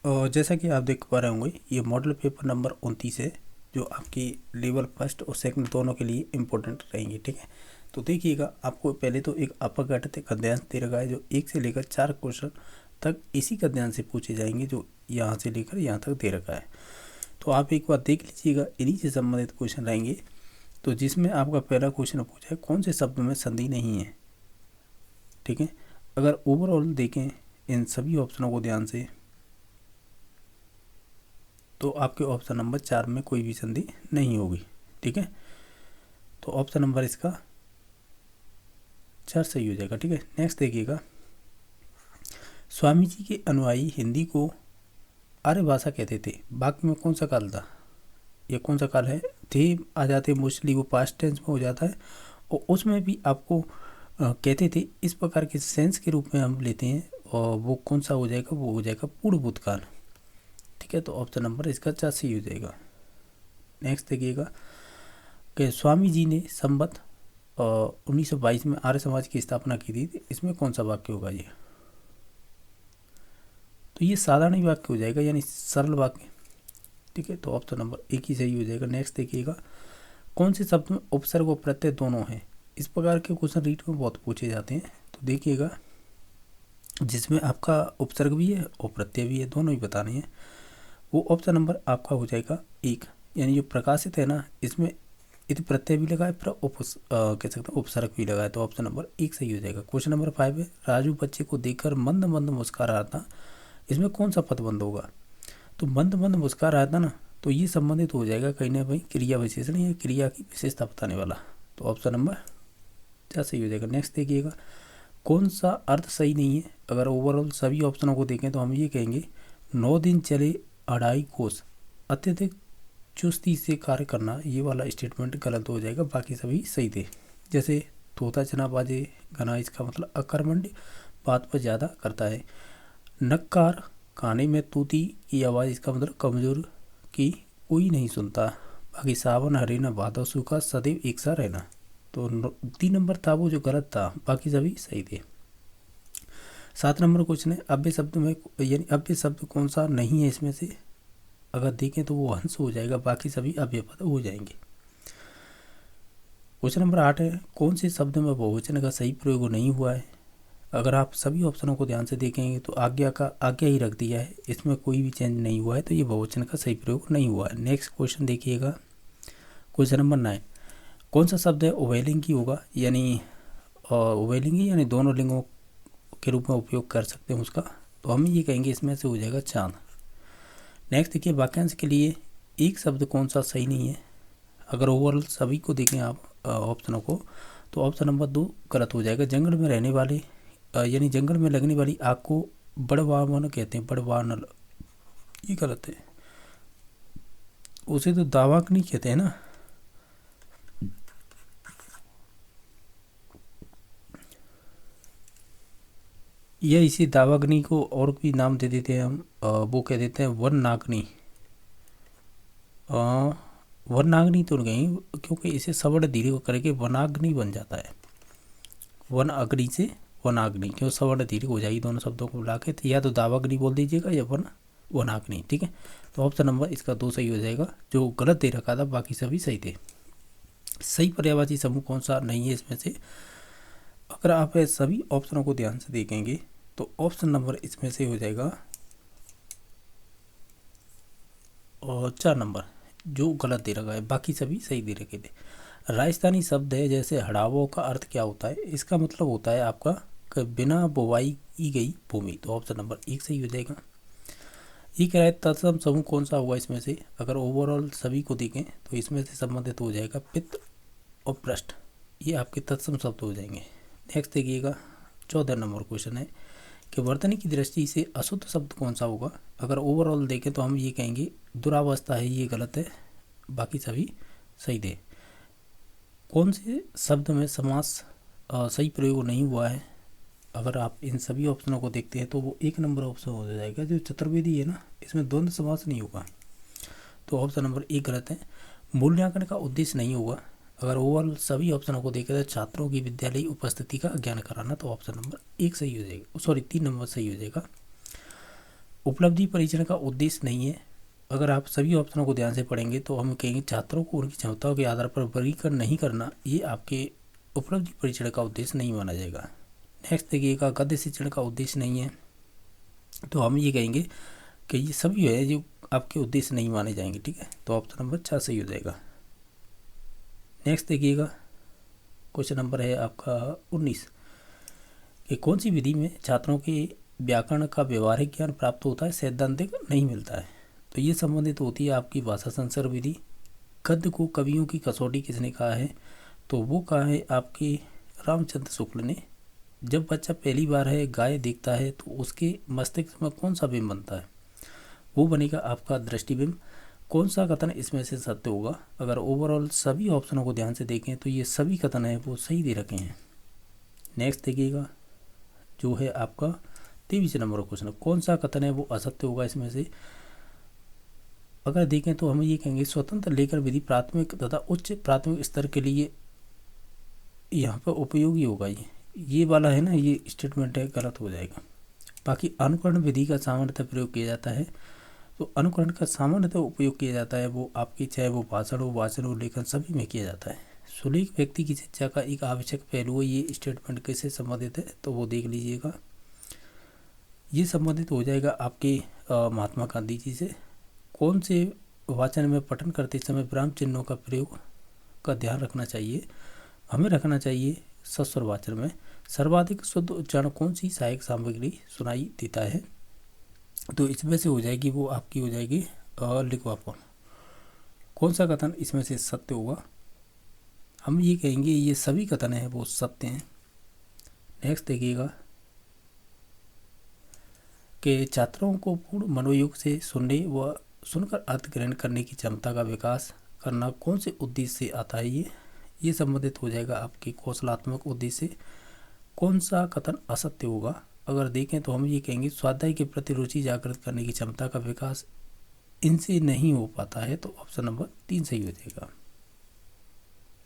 और जैसा कि आप देख पा रहे होंगे, ये मॉडल पेपर नंबर 29 है, जो आपकी लेवल फर्स्ट और सेकंड दोनों के लिए इम्पोर्टेंट रहेंगी। ठीक है, तो देखिएगा, आपको पहले तो एक अपघटित गद्यांश दे रखा है, जो 1 से लेकर 4 क्वेश्चन तक इसी गद्यांश से पूछे जाएंगे, जो यहाँ से लेकर यहाँ तक दे रखा है। तो आप एक बार देख लीजिएगा, इन्हीं से संबंधित क्वेश्चन रहेंगे। तो जिसमें आपका पहला क्वेश्चन पूछा है, कौन से शब्द में संधि नहीं है। ठीक है, अगर ओवरऑल देखें इन सभी ऑप्शनों को ध्यान से, तो आपके ऑप्शन नंबर 4 में कोई भी संधि नहीं होगी। ठीक है, तो ऑप्शन नंबर इसका 4 सही हो जाएगा। ठीक है, नेक्स्ट देखिएगा, स्वामी जी के अनुयायी हिंदी को आर्य भाषा कहते थे, वाक्य में कौन सा काल था। ये कौन सा काल है, थे आ जाते मोस्टली, वो पास्ट टेंस में हो जाता है, और उसमें भी आपको कहते थे इस प्रकार के सेंस के रूप में हम लेते हैं, और वो कौन सा हो जाएगा, वो हो जाएगा पूर्ण भूतकाल। ठीक है, तो ऑप्शन नंबर इसका 4 सही हो जाएगा। नेक्स्ट देखिएगा कि स्वामी जी ने संवत 1922 में आर्य समाज की स्थापना की थी, इसमें कौन सा वाक्य होगा ये। तो ये साधारण ही वाक्य हो जाएगा, यानी सरल वाक्य। ठीक है, तो ऑप्शन नंबर 1 ही सही हो जाएगा। नेक्स्ट देखिएगा, कौन से शब्द में उपसर्ग और प्रत्यय दोनों हैं। इस प्रकार के क्वेश्चन रीट में बहुत पूछे जाते हैं। तो देखिएगा, जिसमें आपका उपसर्ग भी है और प्रत्यय भी है, दोनों ही बताने हैं, वो ऑप्शन नंबर आपका हो जाएगा 1। यानी जो प्रकाशित है ना, इसमें यदि प्रत्यय भी लगा है, फिर कह सकते हैं उपसर्ग भी लगा है, तो ऑप्शन नंबर 1 सही हो जाएगा। क्वेश्चन नंबर 5 है, राजू बच्चे को देखकर मंद मंद मुस्कुरा रहा था, इसमें कौन सा पदबंध होगा। तो मंद मंद मुस्कुरा रहा था ना, तो ये संबंधित हो जाएगा कहीं ना कहीं क्रिया विशेषण या क्रिया की विशेषता बताने वाला, तो ऑप्शन नंबर 4 सही हो जाएगा। नेक्स्ट देखिएगा, कौन सा अर्थ सही नहीं है। अगर ओवरऑल सभी ऑप्शनों को देखें तो हम ये कहेंगे 9 दिन चले 2.5 कोस, अत्यधिक चुस्ती से कार्य करना, ये वाला स्टेटमेंट गलत हो जाएगा, बाकी सभी सही थे। जैसे तोता चना बाजे गाना, इसका मतलब अकर्मण्य बात पर ज़्यादा करता है। नक्कार खाने में तूती की आवाज़, इसका मतलब कमज़ोर की कोई नहीं सुनता। बाकी सावन हरे न भादव सूखा, सदैव एक सा रहना। तो 3 नंबर था वो जो गलत था, बाकी सभी सही थे। 7 नंबर क्वेश्चन है, अव्यय शब्द में, यानी अव्यय शब्द कौन सा नहीं है इसमें से। अगर देखें तो वो हंस हो जाएगा, बाकी सभी अव्यय पद हो जाएंगे। क्वेश्चन नंबर 8 है, कौन से शब्द में बहुवचन का सही प्रयोग नहीं हुआ है। अगर आप सभी ऑप्शनों को ध्यान से देखेंगे तो आज्ञा ही रख दिया है, इसमें कोई भी चेंज नहीं हुआ है, तो ये बहुवचन का सही प्रयोग नहीं हुआ है। नेक्स्ट क्वेश्चन देखिएगा, क्वेश्चन नंबर 9, कौन सा शब्द है उभयलिंगी होगा, यानी उभयलिंगी यानी दोनों लिंगों के रूप में उपयोग कर सकते हैं उसका, तो हम ये कहेंगे इसमें से हो जाएगा चांद। नेक्स्ट देखिए, वाक्यांश के लिए एक शब्द कौन सा सही नहीं है। अगर ओवरऑल सभी को देखें आप ऑप्शनों को, तो ऑप्शन नंबर 2 गलत हो जाएगा। जंगल में रहने वाले, यानी जंगल में लगने वाली आग को बड़वान कहते हैं, बड़वानल, ये गलत है। उसे तो दावाग्नि कहते हैं ना। या इसी दावाग्नि को और भी नाम दे देते हैं हम, वो कह देते हैं वन नागनी। वन नागनी तो नहीं, क्योंकि इसे सवर्ण धीरे को करके वनाग्नि बन जाता है। वन अग्नि से वनाग्नि, क्यों सवर्ण धीरे हो जाएगी, दोनों शब्दों को मिला के, तो या तो दावाग्नि बोल दीजिएगा या वनाग्नि। ठीक है, तो ऑप्शन नंबर इसका 2 सही हो जाएगा, जो गलत दे रखा था बाकी सभी सही थे। सही पर्यायवाची समूह कौन सा नहीं है इसमें से। अगर आप सभी ऑप्शनों को ध्यान से देखेंगे तो ऑप्शन नंबर इसमें से हो जाएगा और 4 नंबर, जो गलत दे रखा है, बाकी सभी सही दे रखे थे। राजस्थानी शब्द है, जैसे हड़ावों का अर्थ क्या होता है, इसका मतलब होता है आपका कि बिना बुवाई की गई भूमि, तो ऑप्शन नंबर 1 सही हो जाएगा। ये कह रहा है तत्सम समूह कौन सा हुआ इसमें से। अगर ओवरऑल सभी को देखें तो इसमें से संबंधित हो जाएगा पित्त और पृष्ठ, ये आपके तत्सम शब्द हो जाएंगे। नेक्स्ट देखिएगा, 14 नंबर क्वेश्चन है कि वर्तनी की दृष्टि से अशुद्ध शब्द कौन सा होगा। अगर ओवरऑल देखें तो हम ये कहेंगे दुरावस्था है, ये गलत है, बाकी सभी सही थे। कौन से शब्द में समास सही प्रयोग नहीं हुआ है। अगर आप इन सभी ऑप्शनों को देखते हैं तो वो 1 नंबर ऑप्शन हो जाएगा, जो चतुर्वेदी है ना, इसमें द्वंद्व समास नहीं होगा, तो ऑप्शन नंबर 1 गलत है। मूल्यांकन का उद्देश्य नहीं होगा। अगर ओवरऑल सभी ऑप्शनों को देखें तो छात्रों की विद्यालय उपस्थिति का ज्ञान कराना, तो ऑप्शन नंबर 1 सही हो जाएगा, सॉरी 3 नंबर सही हो जाएगा। उपलब्धि परीक्षण का उद्देश्य नहीं है। अगर आप सभी ऑप्शनों को ध्यान से पढ़ेंगे तो हम कहेंगे छात्रों को उनकी क्षमताओं के आधार पर वर्गीकरण नहीं करना, ये आपके उपलब्धि परीक्षण का उद्देश्य नहीं माना जाएगा। नेक्स्ट देखिएगा, गद्य शिक्षण का उद्देश्य नहीं है, तो हम ये कहेंगे कि ये सभी है जो आपके उद्देश्य नहीं माने जाएंगे। ठीक है, तो ऑप्शन नंबर 6 सही हो जाएगा। नेक्स्ट देखिएगा, क्वेश्चन नंबर है आपका 19 कि कौन सी विधि में छात्रों के व्याकरण का व्यवहारिक ज्ञान प्राप्त होता है, सैद्धांतिक नहीं मिलता है। तो ये संबंधित होती है आपकी भाषा संसर्ग विधि। गद्य को कवियों की कसौटी किसने कहा है, तो वो कहा है आपके रामचंद्र शुक्ल ने। जब बच्चा पहली बार है गाय देखता है तो उसके मस्तिष्क में कौन सा बिंब बनता है, वो बनेगा आपका दृष्टिबिंब। कौन सा कथन इसमें से सत्य होगा, अगर ओवरऑल सभी ऑप्शनों को ध्यान से देखें तो ये सभी कथन हैं वो सही दे रखे हैं। नेक्स्ट देखिएगा, जो है आपका 23 नंबर क्वेश्चन, कौन सा कथन है वो असत्य होगा इसमें से। अगर देखें तो हम ये कहेंगे स्वतंत्र लेखन विधि प्राथमिक तथा उच्च प्राथमिक स्तर के लिए यहाँ पर उपयोगी होगा। ये वाला है ना, ये स्टेटमेंट है, गलत हो जाएगा। बाकी अनुकरण विधि का सामान्यतः प्रयोग किया जाता है, तो अनुकरण का सामान्यतः उपयोग किया जाता है वो आपकी चाहे वो भाषण हो, वाचन हो, लेखन सभी में किया जाता है। सुलेख व्यक्ति की शिक्षा का एक आवश्यक पहलू है, ये स्टेटमेंट किससे संबंधित है, तो वो देख लीजिएगा। ये संबंधित हो जाएगा आपके महात्मा गांधी जी से। कौन से वाचन में पठन करते समय विराम चिन्हों का प्रयोग का ध्यान रखना चाहिए, हमें रखना चाहिए सस्वर वाचन में। सर्वाधिक शुद्ध उच्चारण कौन सी सहायक सामग्री सुनाई देता है, तो इसमें से हो जाएगी वो आपकी हो जाएगी लिखवापन। कौन सा कथन इसमें से सत्य होगा, हम ये कहेंगे ये सभी कथन हैं वो सत्य हैं। नेक्स्ट देखिएगा कि छात्रों को पूर्ण मनोयोग से सुनने व सुनकर अर्थ ग्रहण करने की क्षमता का विकास करना कौन से उद्देश्य से आता है, ये संबंधित हो जाएगा आपके कौशलात्मक उद्देश्य से। कौन सा कथन असत्य होगा, अगर देखें तो हम ये कहेंगे स्वाध्याय के प्रति रुचि जागृत करने की क्षमता का विकास इनसे नहीं हो पाता है, तो ऑप्शन नंबर 3 सही हो जाएगा।